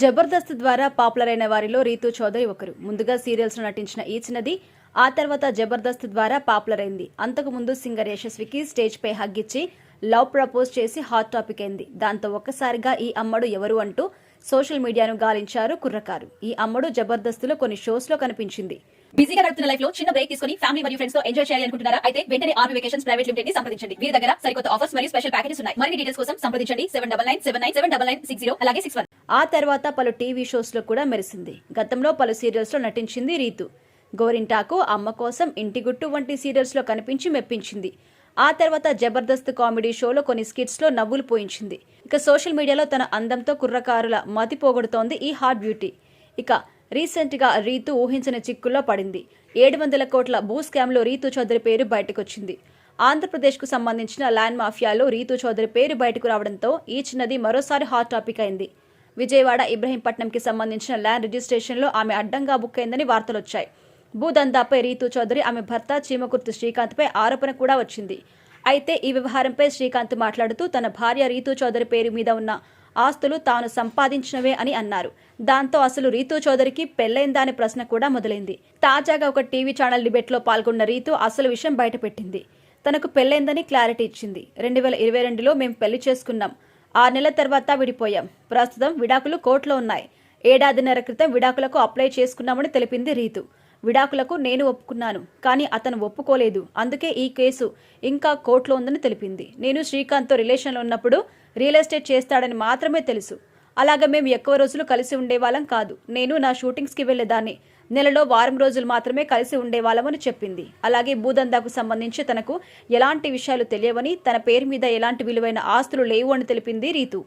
జబర్దస్త్ ద్వారా పాపులర్ అయిన వారిలో రీతూ చౌదరి ఒకరు. ముందుగా సీరియల్స్ లో నటించిన ఈ చిన్నది ఆ తర్వాత జబర్దస్త్ ద్వారా పాపులర్ అయింది. అంతకుముందు సింగర్ యశస్వికి స్టేజ్ పై హగ్గిచ్చి లవ్ ప్రపోజ్ చేసి హాట్ టాపిక్ అయింది. దాంతో ఒక్కసారిగా ఈ అమ్మడు ఎవరు అంటూ సోషల్ మీడియాను గాలించారు కుర్రకారు. ఈ అమ్మడు జబర్దస్త్లో కొన్ని షోస్ లో కనిపించింది. బిజీగా గడుపుతున్న లైఫ్ లో చిన్న బ్రేక్ తీసుకుని ఫ్యామిలీ మరియు ఫ్రెండ్స్ తో ఎంజాయ్ చేయాలి అనుకుంటున్నారా? అయితే వెంటనే ఆర్మీ వెకేషన్స్ ప్రైవేట్ లిమిటెడ్ ని సంప్రదించండి. వీరి దగ్గర సరికొత్త ఆఫర్స్ మరియు స్పెషల్ ప్యాకేజెస్ ఉన్నాయి. మరిన్ని డీటెయిల్స్ కోసం సంప్రదించండి 7997979960 అలాగే 61. ఆ తర్వాత పలు టీవీ షోస్ లో కూడా మెరిసింది. గతంలో పలు సీరియల్స్ లో నటించింది రీతు. గోరింటాకు, అమ్మ కోసం, ఇంటి గుట్టు వంటి సీరియల్స్ లో కనిపించి మెప్పించింది. ఆ తర్వాత జబర్దస్త్ కామెడీ షోలో కొన్ని స్కిట్స్ లో నవ్వులు పోయించింది. ఇక సోషల్ మీడియాలో తన అందంతో కుర్రకారుల మతి పోగొడుతోంది ఈ హాట్ బ్యూటీ. ఇక రీసెంట్ గా రీతు ఊహించిన చిక్కుల్లో పడింది. 700 కోట్ల భూ స్కామ్ లో రీతూ చౌదరి పేరు బయటకొచ్చింది. ఆంధ్రప్రదేశ్ కు సంబంధించిన ల్యాండ్ మాఫియాలో రీతూ చౌదరి పేరు బయటకు రావడంతో ఈ చిన్నది మరోసారి హాట్ టాపిక్ అయింది. విజయవాడ ఇబ్రహీంపట్నంకి సంబంధించిన ల్యాండ్ రిజిస్ట్రేషన్ లో ఆమె అడ్డంగా బుక్ అయిందని వార్తలొచ్చాయి. భూదందాపై రీతూ చౌదరి, ఆమె భర్త చీమకుర్తి శ్రీకాంత్ పై ఆరోపణ కూడా వచ్చింది. అయితే ఈ వ్యవహారంపై శ్రీకాంత్ మాట్లాడుతూ తన భార్య రీతూ చౌదరి పేరు మీద ఉన్న ఆస్తులు తాను సంపాదించినవే అని అన్నారు. దాంతో అసలు రీతూ చౌదరికి పెళ్లైందా అనే ప్రశ్న కూడా మొదలైంది. తాజాగా ఒక టీవీ ఛానల్ డిబేట్ లో పాల్గొన్న రీతూ అసలు విషయం బయటపెట్టింది. తనకు పెళ్లైందని క్లారిటీ ఇచ్చింది. 2022లో మేము పెళ్లి చేసుకున్నాం. 6 నెలల తర్వాత విడిపోయాం. ప్రస్తుతం విడాకులు కోర్టులో ఉన్నాయి. 1.5 ఏడాదిన్నర క్రితం విడాకులకు అప్లై చేసుకున్నామని తెలిపింది రీతూ. విడాకులకు నేను ఒప్పుకున్నాను, కానీ అతను ఒప్పుకోలేదు. అందుకే ఈ కేసు ఇంకా కోర్టులో ఉందని తెలిపింది. నేను శ్రీకాంత్తో రిలేషన్లో ఉన్నప్పుడు రియల్ ఎస్టేట్ చేస్తాడని మాత్రమే తెలుసు. అలాగే మేము ఎక్కువ రోజులు కలిసి ఉండేవాళ్ళం కాదు. నేను నా షూటింగ్స్కి వెళ్లేదాన్ని. నెలలో వారం రోజులు మాత్రమే కలిసి ఉండేవాళ్ళమని చెప్పింది. అలాగే భూదందాకు సంబంధించి తనకు ఎలాంటి విషయాలు తెలియవని, తన పేరు మీద ఎలాంటి విలువైన ఆస్తులు లేవు అని తెలిపింది రీతూ.